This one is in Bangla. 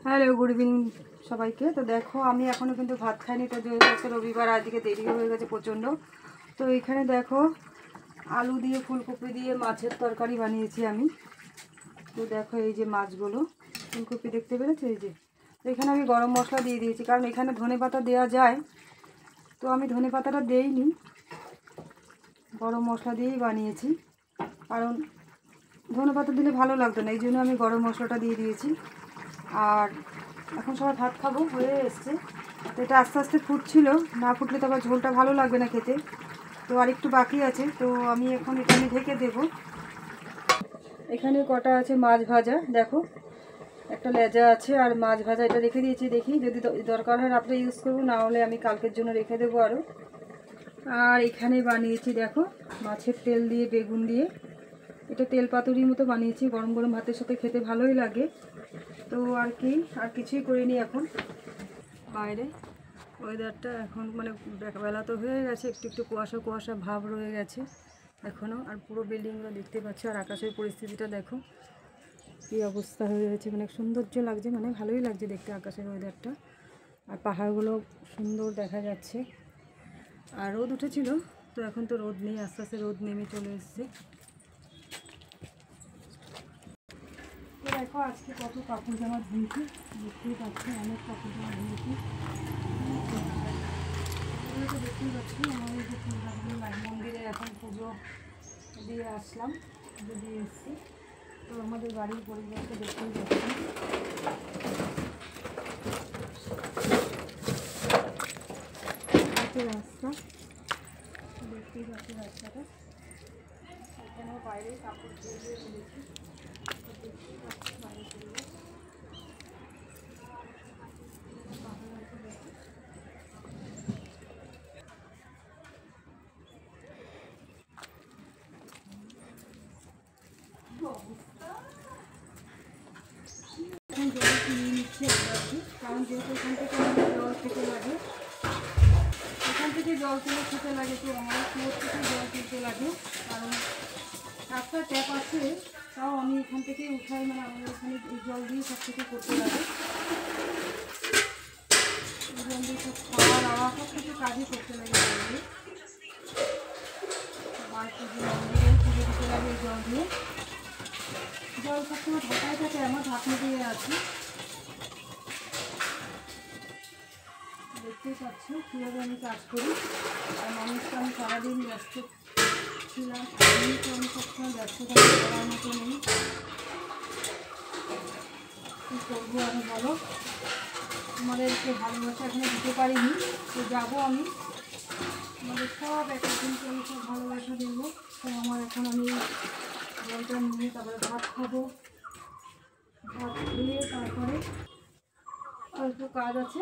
হ্যালো, গুড ইভিনিং সবাইকে। তো দেখো আমি এখনও কিন্তু ভাত খাইনি, তো যেহেতু আজকে রবিবার, আজকে দেরি হয়ে গেছে প্রচণ্ড। তো এখানে দেখো আলু দিয়ে ফুলকপি দিয়ে মাছের তরকারি বানিয়েছি আমি। তো দেখো এই যে মাছগুলো, ফুলকপি দেখতে পেরেছো এই যে। তো এখানে আমি গরম মশলা দিয়ে দিয়েছি, কারণ এখানে ধনেপাতা দেওয়া যায়, তো আমি ধনেপাতাটা দেইনি, গরম মশলা দিয়েই বানিয়েছি। কারণ ধনেপাতা দিলে ভালো লাগতো না, এই জন্য আমি গরম মশলাটা দিয়ে দিয়েছি। আর এখন সবাই ভাত খাবো, হয়ে এসছে। তো এটা আস্তে আস্তে ফুটছিল, না ফুটলে তো আবার ঝোলটা ভালো লাগবে না খেতে। তো আর একটু বাকি আছে, তো আমি এখন এখানে ঢেকে দেব। এখানে কটা আছে মাছ ভাজা, দেখো একটা লেজা আছে আর মাছ ভাজা, এটা রেখে দিয়েছি। দেখি যদি দরকার হয় রাত্রে ইউজ করবো, না হলে আমি কালকের জন্য রেখে দেবো আরও। আর এখানে বানিয়েছি দেখো মাছের তেল দিয়ে বেগুন দিয়ে, এটা তেল পাতুরির মতো বানিয়েছি, গরম গরম ভাতের সাথে খেতে ভালোই লাগে। তো আর কি, আর কিছুই করিনি এখন। বাইরে ওয়েদারটা এখন মানে বেলা তো হয়ে গেছে, একটু একটু কুয়াশা কুয়াশা ভাব রয়ে গেছে এখনও। আর পুরো বিল্ডিংগুলো দেখতে পাচ্ছি, আর আকাশের পরিস্থিতিটা দেখো কী অবস্থা হয়ে রয়েছে, মানে সৌন্দর্য লাগছে, মানে ভালোই লাগছে দেখতে আকাশের ওয়েদারটা। আর পাহাড়গুলো সুন্দর দেখা যাচ্ছে। আর রোদ উঠেছিল, তো এখন তো রোদ নেই, আস্তে আস্তে রোদ নেমে চলে এসছে। দেখো আজকে কত কাপড় জামা ধুয়েছি, দেখতেই পাচ্ছি অনেক কাপড় জামা ধুয়েছি। দেখতেই পাচ্ছি আমাদের যে ফুলগাছগুলো মন্দিরে এখন পুজো দিয়ে আসলাম, পুজো দিয়ে এসেছি। তো আমাদের বাড়ির পরিবেশটা দেখতেই পাচ্ছি, রাস্তা দেখতেই পাচ্ছি রাস্তাটা। এখানেও বাইরে কাপড় ধুয়ে দিয়ে ফেলেছি, দেখতেই পাচ্ছি বাইরে পরিবেশ। এখন জল কিনে নিচ্ছি আমরা, কারণ যেহেতু এখান থেকে আমাদের জল খেতে লাগে, এখান থেকে জল তুলে খেতে লাগে, তো আমার কুয়োর থেকে জল তুলতে লাগে। কারণ রাস্তায় ট্যাপ আছে, তাও আমি এখান থেকেই উঠাই, মানে আমাদের এখানে এই জল দিয়ে সব কিছু করতে লাগে। এই জল দিয়ে সব খাওয়া দাওয়া সব কিছু কাজই করতে লাগে জল দিয়ে। আর পুজো মন্দিরেও পুজো দিতে লাগে এই জল দিয়ে। জল সবসময় ঢাকায় থাকে, আমার ঢাকনা দিয়ে আছে। দেখতেই পাচ্ছ কীভাবে আমি কাজ করি। আর মানুষটা আমি সারাদিন ব্যস্ত ছিলাম, আমি তো আমি সবসময় ব্যস্ত থাকি, করার মতো নেই। কী করবো আমি বলো, আমাদেরকে ভালোবাসা এখানে দিতে পারিনি, তো যাবো আমি, আমাদের সব একদিনকে আমি সব ভালোবাসা দেবো। তো আমার এখন আমি জলটা নিয়ে তারপরে ভাত খাবো, ভাত খেয়ে তারপরে অল্প কাজ আছে